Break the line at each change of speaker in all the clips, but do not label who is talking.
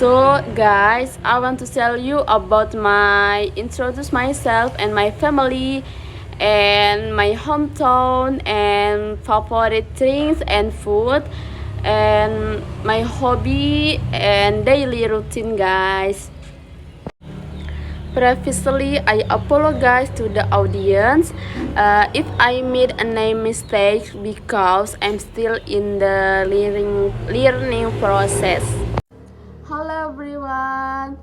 So guys, I want to tell you about introduce myself and my family and my hometown and favorite drinks and food and my hobby and daily routine, guys. Previously, I apologize to the audience if I made a name mistake because I'm still in the learning process. Hello everyone.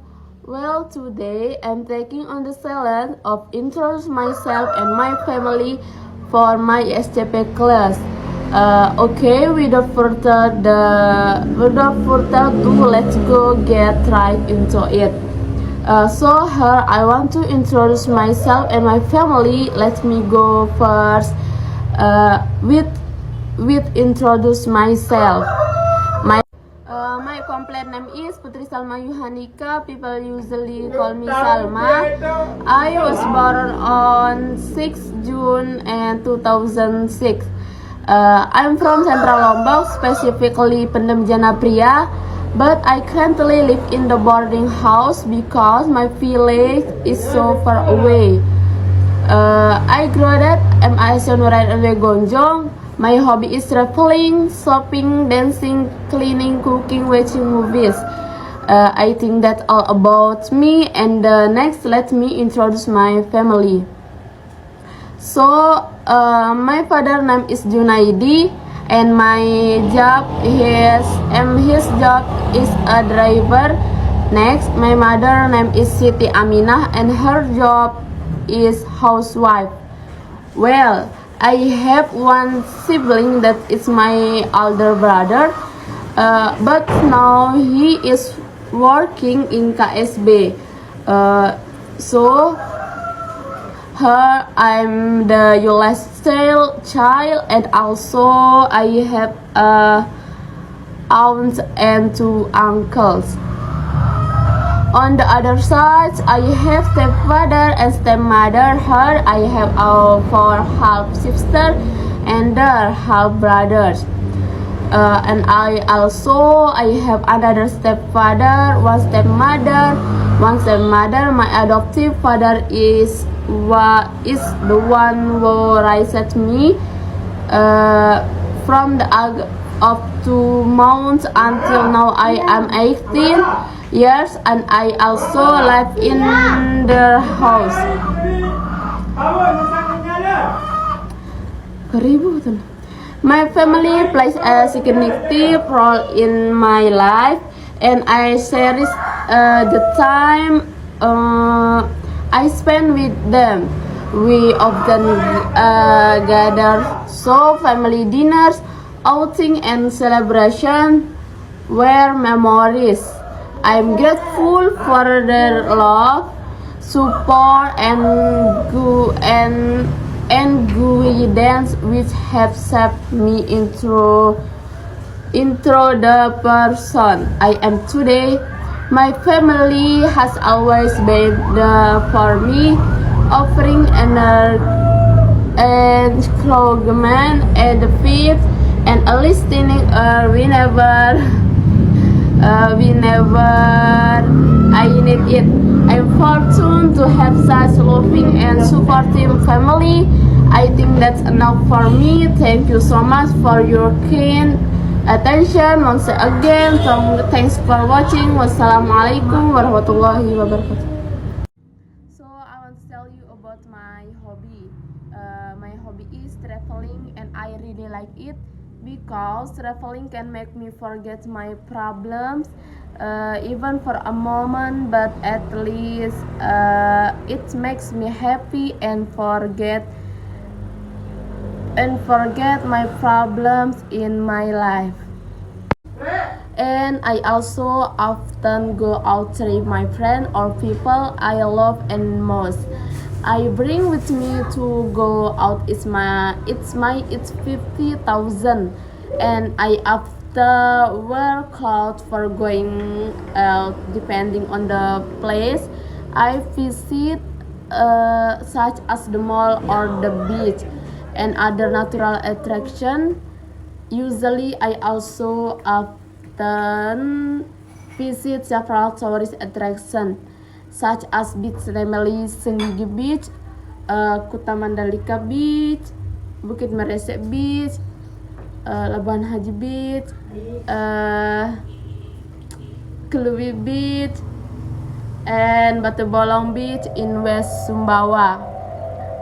Well, today I'm taking on the challenge of introduce myself and my family for my SCP class. Okay, without further ado, let's go get right into it. So here I want to introduce myself and my family. Let me go first with introduce myself. My complete name is Putri Salma Yuhanika. People usually call me Salma. I was born on 6 June 2006. I'm from Central Lombok, specifically Pendem Jana Pria, but I currently live in the boarding house because my village is so far away. I graduated MIS Nurain Alwe Gonjong. My hobby is traveling, shopping, dancing, cleaning, cooking, watching movies. I think that's all about me. And next, let me introduce my family. So, my father name is Junaidi, and his job is a driver. Next, my mother name is Siti Aminah, and her job is housewife. Well, I have one sibling that is my older brother, but now he is working in KSB. So I'm the youngest child, and also I have aunts and 2 uncles. On the other side, I have stepfather and stepmother. Here I have 4 half sister and half brothers. And I have another stepfather, one stepmother. My adoptive father is the one who raised me from the age of 2 months until now. I am 18 years, and I also live in the house. My family plays a significant role in my life, and I cherish the time I spend with them. We often gather, so family dinners, outing, and celebration were memories. I'm grateful for their love, support, and guidance, which have shaped me into the person I am today. My family has always been there for me, offering encouragement, advice, and a listening ear whenever I need it. I'm fortunate to have such loving and supportive family. I think that's enough for me. Thank you so much for your kind attention. Once again, thanks for watching. Wassalamualaikum warahmatullahi wabarakatuh. So I want to tell you about my hobby. My hobby is traveling, and I really like it because traveling can make me forget my problems, even for a moment, but at least it makes me happy and forget my problems in my life. And I also often go out with my friends or people I love and most. I bring with me to go out it's 50,000, and I after wear clothes for going out depending on the place I visit, such as the mall or the beach and other natural attraction. Usually I also often visit several tourist attractions such as Beach Remeli Senggigi Beach, Kuta Mandalika Beach, Bukit Meresek Beach, Labuan Haji Beach, Keluwi Beach, and Batu Bolong Beach in West Sumbawa.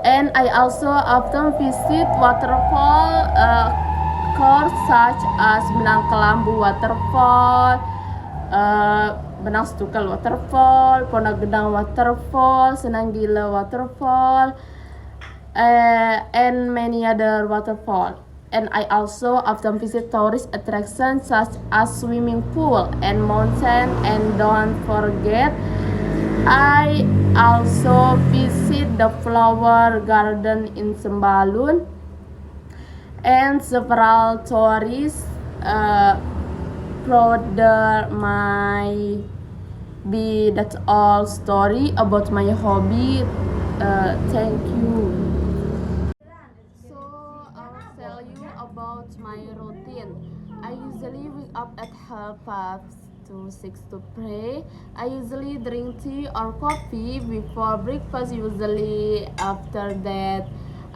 And I also often visit waterfall course such as Benang Kelambu Waterfall, Benang Stukal Waterfall, Ponagedang Waterfall, Senanggila Waterfall, and many other waterfall. And I also often visit tourist attractions such as swimming pool and mountain. And don't forget, I also visit the flower garden in Sembalun and several tourists brother my be that's all story about my hobby. Thank you. So I'll tell you about my routine. I usually wake up at 5:30 to 6 to pray. I usually drink tea or coffee before breakfast. Usually after that,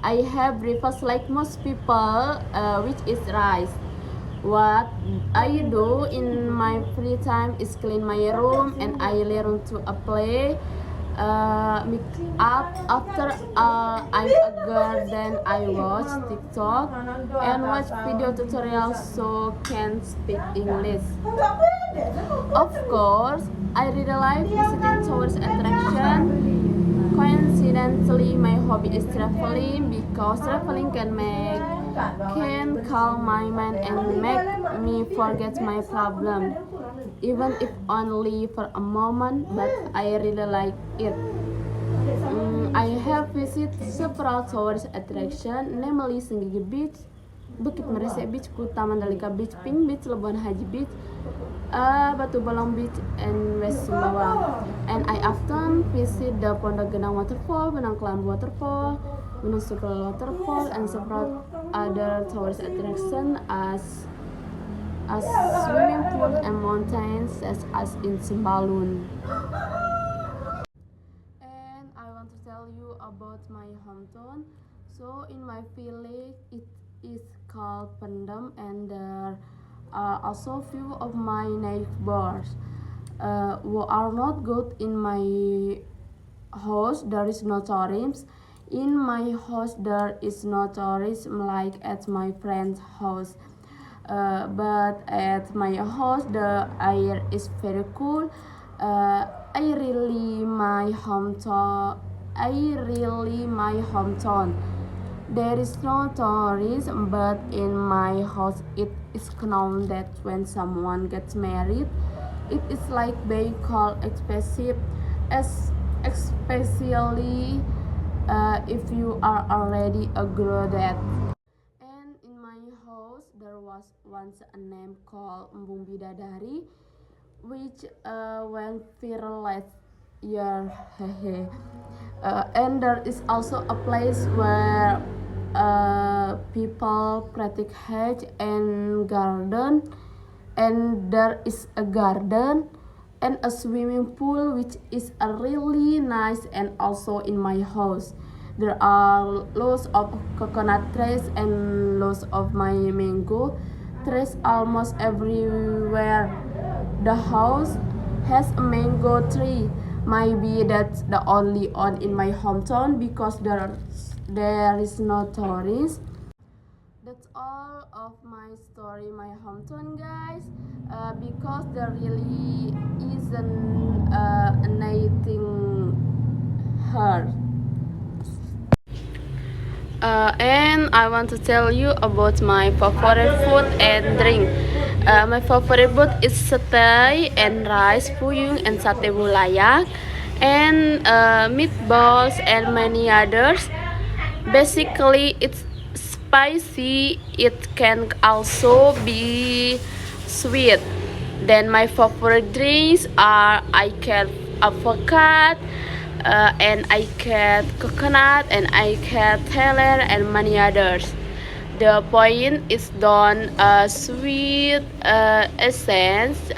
I have breakfast like most people, which is rice. What I do in my free time is clean my room and I learn to play make up. After I'm a girl, then I watch TikTok and watch video tutorials so can speak English. Of course, I really like visiting tourist attraction. Coincidentally, my hobby is traveling because traveling can calm my mind and make me forget my problem, even if only for a moment, but I really like it. I have visited several tourist attractions, namely Senggigi Beach, Bukit Meresek Beach, Kuta Mandalika Beach, Pink Beach, Labuan Haji Beach, Batu Bolong Beach, and West Sumbawa. And I often visit the Pondok Genang Waterfall, Benang Kelambu Waterfall, Gunung Sukal Waterfall, and several other tourist attractions as swimming pool and mountains such as in Sembalun. And I want to tell you about my hometown. So in my village, it is called Pendem, and there are also few of my neighbors who are not good. In my house there is no tourism. In my house there is no tourism like at my friend's house. But at my house the air is very cool. I really my hometown. There is no tourism, but in my house it is known that when someone gets married, it is like being called expensive, especially if you are already a graduate. And in my house there was once a name called Embung Bidadari, which went viral last year. And there is also a place where people practice hedge and garden, and there is a garden and a swimming pool which is a really nice. And also in my house there are lots of coconut trees and lots of my mango trees almost everywhere. The house has a mango tree. Maybe that's the only one in my hometown because there is no tourist. That's all of my story, my hometown, guys. Because there really isn't anything here. And I want to tell you about my favorite food and drink. My favorite food is satay and rice, puyung and sate bulayak, and meatballs and many others. Basically, it's spicy. It can also be sweet. Then my favorite drinks are I can avocado, and I get coconut, and I get teler and many others. The point is don't sweet essence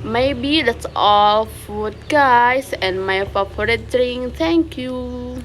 Maybe that's all food, guys, and my favorite drink. Thank you.